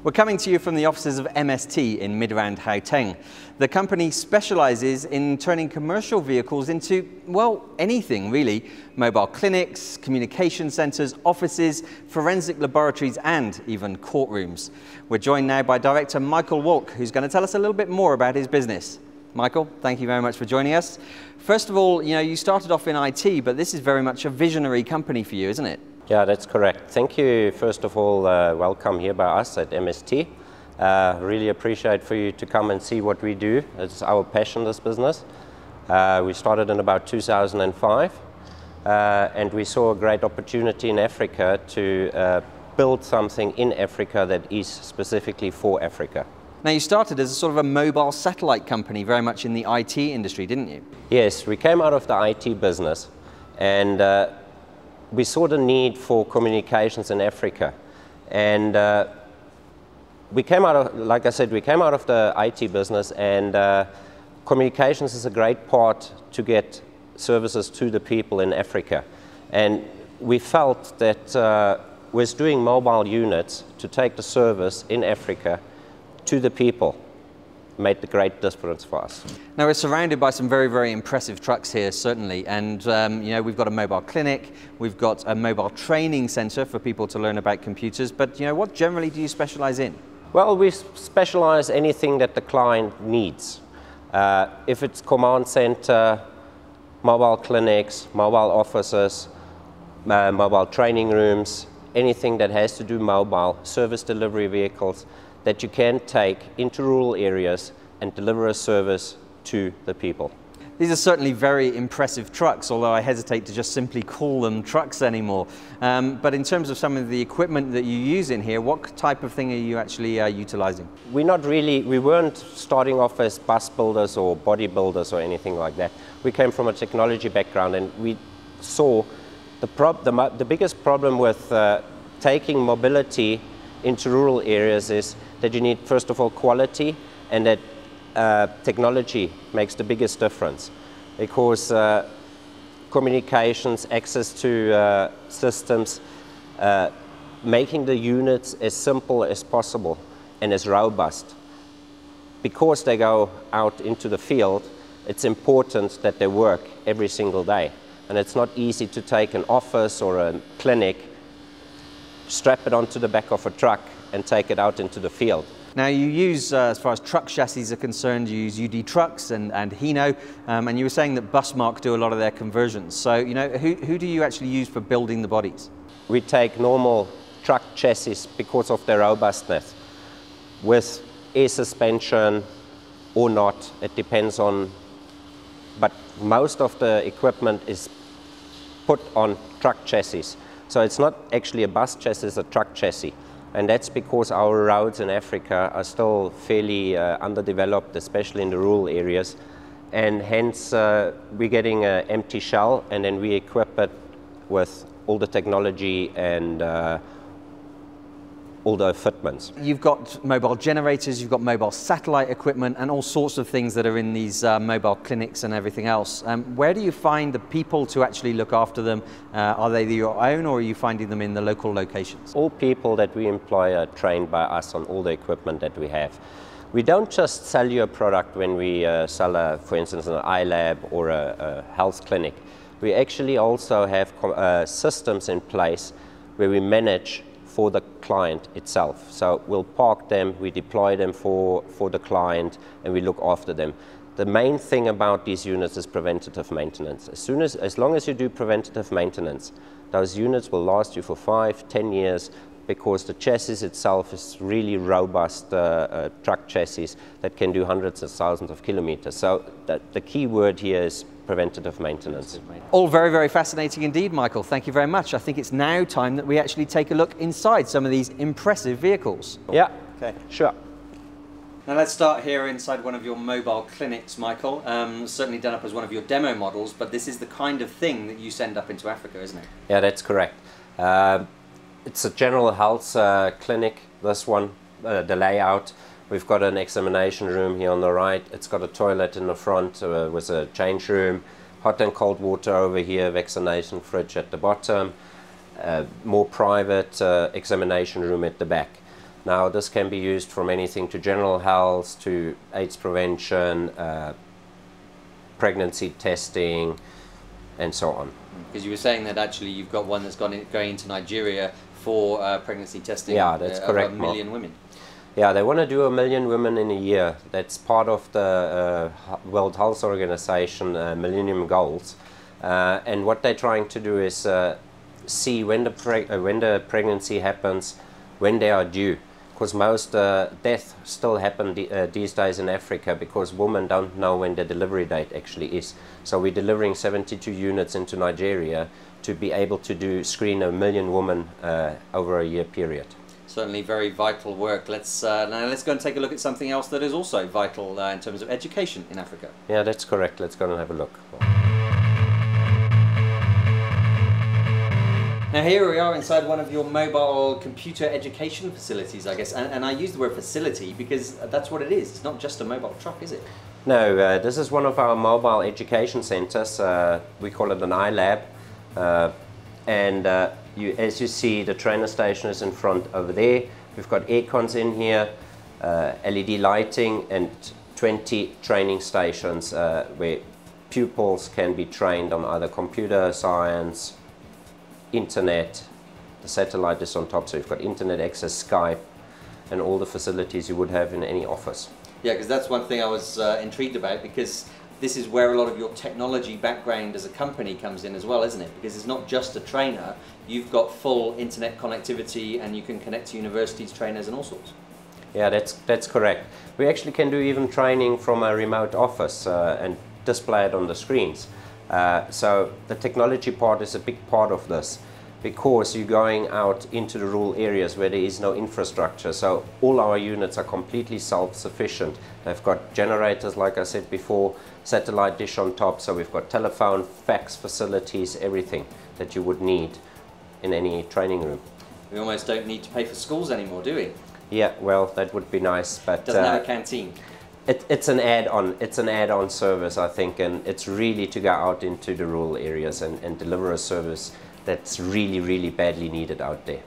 We're coming to you from the offices of MST in Midrand, Gauteng. The company specializes in turning commercial vehicles into, well, anything really. Mobile clinics, communication centers, offices, forensic laboratories, and even courtrooms. We're joined now by Director Michael Walk, who's going to tell us a little bit more about his business. Michael, thank you very much for joining us. First of all, you started off in IT, but this is very much a visionary company for you, isn't it? Yeah, that's correct. Thank you, first of all, welcome here by us at MST. Really appreciate for you to come and see what we do. It's our passion, this business. We started in about 2005, and we saw a great opportunity in Africa to build something in Africa that is specifically for Africa. Now, you started as a sort of a mobile satellite company, very much in the IT industry, didn't you? Yes, we came out of the IT business, and we saw the need for communications in Africa. And we came out of, like I said, we came out of the IT business, and communications is a great part to get services to the people in Africa. And we felt that with doing mobile units to take the service in Africa to the people made the great difference for us. Now, we're surrounded by some very, very impressive trucks here, certainly, and we've got a mobile clinic, we've got a mobile training center for people to learn about computers, but what generally do you specialize in? Well, we specialize anything that the client needs. If it's command center, mobile clinics, mobile offices, mobile training rooms, anything that has to do mobile, service delivery vehicles, that you can take into rural areas and deliver a service to the people. These are certainly very impressive trucks, although I hesitate to just simply call them trucks anymore. But in terms of some of the equipment that you use in here, what type of thing are you actually utilizing? We weren't starting off as bus builders or bodybuilders or anything like that. We came from a technology background, and we saw the biggest problem with taking mobility into rural areas is that you need, first of all, quality, and that technology makes the biggest difference, because communications, access to systems, making the units as simple as possible and as robust. Because they go out into the field, it's important that they work every single day. And it's not easy to take an office or a clinic, strap it onto the back of a truck and take it out into the field. Now, you use, as far as truck chassis are concerned, you use UD Trucks and Hino, and you were saying that Busmark do a lot of their conversions. So, who do you actually use for building the bodies? We take normal truck chassis because of their robustness, with air suspension or not, it depends on, but most of the equipment is put on truck chassis. So it's not actually a bus chassis, it's a truck chassis. And that's because our roads in Africa are still fairly underdeveloped, especially in the rural areas. And hence, we're getting an empty shell, and then we equip it with all the technology and all the fitments. You've got mobile generators, you've got mobile satellite equipment, and all sorts of things that are in these mobile clinics and everything else. Where do you find the people to actually look after them? Are they your own, or are you finding them in the local locations? All people that we employ are trained by us on all the equipment that we have. We don't just sell you a product when we sell, for instance, an iLab or a health clinic. We actually also have systems in place where we manage for the client itself. So we'll park them, we deploy them for the client, and we look after them. The main thing about these units is preventative maintenance. As long as you do preventative maintenance, those units will last you for 5, 10 years, because the chassis itself is really robust truck chassis that can do hundreds of thousands of kilometers. So the key word here is preventative maintenance. All very, very fascinating indeed, Michael. Thank you very much. I think it's now time that we actually take a look inside some of these impressive vehicles. Yeah, okay, sure. Now let's start here inside one of your mobile clinics, Michael. Certainly done up as one of your demo models, but this is the kind of thing that you send up into Africa, isn't it? Yeah, that's correct. It's a general health clinic, this one, the layout. We've got an examination room here on the right. It's got a toilet in the front with a change room, hot and cold water over here, vaccination fridge at the bottom, more private examination room at the back. Now this can be used from anything to general health, to AIDS prevention, pregnancy testing, and so on. Because you were saying that actually you've got one that's going into Nigeria for pregnancy testing. Yeah, that's correct. 1 million women. Yeah, they want to do 1 million women in a year. That's part of the World Health Organization Millennium Goals. And what they're trying to do is see when the pregnancy happens, when they are due. Because most deaths still happen these days in Africa because women don't know when the delivery date actually is. So we're delivering 72 units into Nigeria to be able to screen 1 million women over a year period. Certainly very vital work. Now let's go and take a look at something else that is also vital in terms of education in Africa. Yeah, that's correct. Let's go and have a look. Now here we are inside one of your mobile computer education facilities, I guess, and I use the word facility because that's what it is. It's not just a mobile truck, is it? No, this is one of our mobile education centers. We call it an iLab. As you see, the trainer station is in front over there. We've got aircons in here, LED lighting, and 20 training stations where pupils can be trained on either computer science, internet. The satellite is on top, so you've got internet access, Skype, and all the facilities you would have in any office. Yeah, because that's one thing I was intrigued about, because this is where a lot of your technology background as a company comes in as well, isn't it? Because it's not just a trainer, you've got full internet connectivity and you can connect to universities, trainers and all sorts. Yeah, that's correct. We actually can do even training from a remote office and display it on the screens. So the technology part is a big part of this, because you're going out into the rural areas where there is no infrastructure. So all our units are completely self-sufficient. They've got generators, like I said before, satellite dish on top, so we've got telephone, fax facilities, everything that you would need in any training room. We almost don't need to pay for schools anymore, do we? Yeah, well, that would be nice, but doesn't have a canteen. It's an add-on. It's an add-on service, I think, and it's really to go out into the rural areas and deliver a service that's really, really badly needed out there.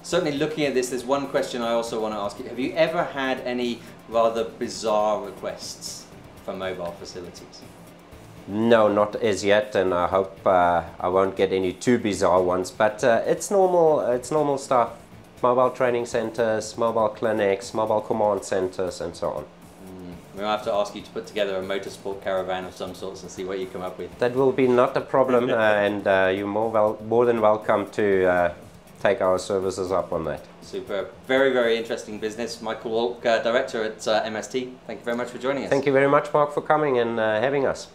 Certainly, looking at this, there's one question I also want to ask you. Have you ever had any rather bizarre requests for mobile facilities? No, not as yet, and I hope I won't get any too bizarre ones, but it's normal stuff. Mobile training centers, mobile clinics, mobile command centers, and so on. We'll have to ask you to put together a motorsport caravan of some sorts and see what you come up with. That will be not a problem, and you're more than welcome to take our services up on that. Super. Very, very interesting business. Michael Walk, Director at MST. Thank you very much for joining us. Thank you very much, Mark, for coming and having us.